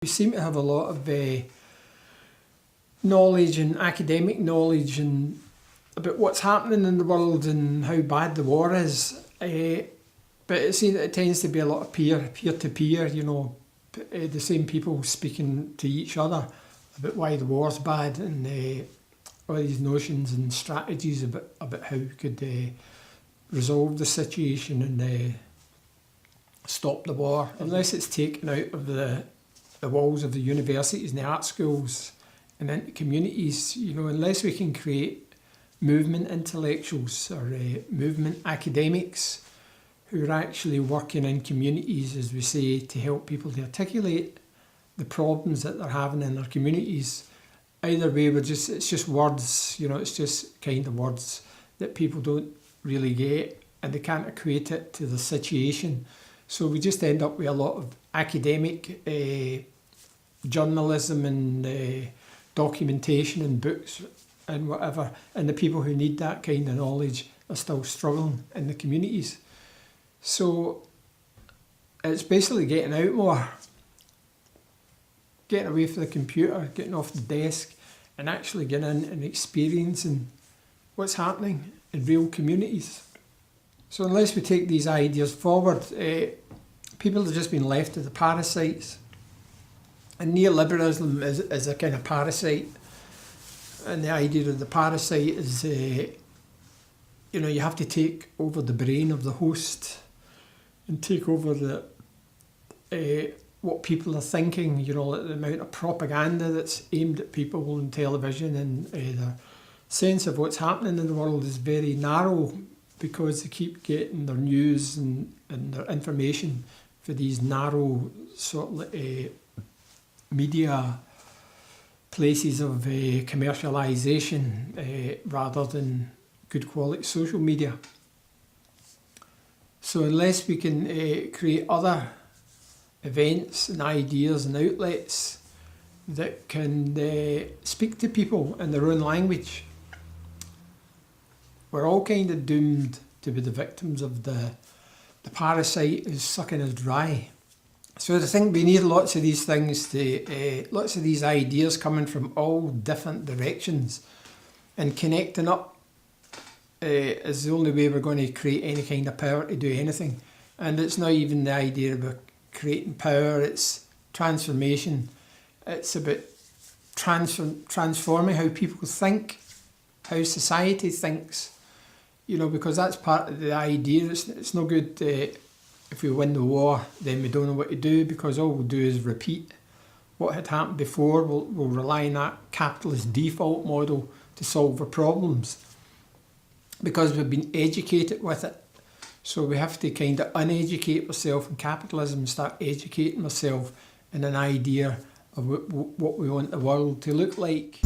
We seem to have a lot of knowledge and academic knowledge and about what's happening in the world and how bad the war is, but it tends to be a lot of peer-to-peer, you know, the same people speaking to each other about why the war's bad and all these notions and strategies about how we could resolve the situation and stop the war. Unless it's taken out of the walls of the universities and the art schools and into communities, you know, unless we can create movement intellectuals or movement academics who are actually working in communities, as we say, to help people to articulate the problems that they're having in their communities. Either way, it's just words, you know, it's just kind of words that people don't really get and they can't equate it to the situation. So we just end up with a lot of academic journalism and documentation and books and whatever, and the people who need that kind of knowledge are still struggling in the communities. So it's basically getting out more, getting away from the computer, getting off the desk and actually getting in and experiencing what's happening in real communities. So unless we take these ideas forward, people have just been left to the parasites. And neoliberalism is a kind of parasite. And the idea of the parasite is, you know, you have to take over the brain of the host and take over what people are thinking, you know, the amount of propaganda that's aimed at people on television, and their sense of what's happening in the world is very narrow because they keep getting their news and their information for these narrow sort of media places of commercialisation rather than good quality social media. So unless we can create other events and ideas and outlets that can speak to people in their own language, we're all kind of doomed to be the victims of the parasite is sucking us dry. So I think we need lots of these things, lots of these ideas coming from all different directions, and connecting up is the only way we're going to create any kind of power to do anything. And it's not even the idea about creating power, it's transformation. It's about transforming how people think, how society thinks, you know, because that's part of the idea. It's no good if we win the war, then we don't know what to do, because all we'll do is repeat what had happened before. We'll rely on that capitalist default model to solve our problems because we've been educated with it. So we have to kind of uneducate ourselves in capitalism and start educating ourselves in an idea of what we want the world to look like.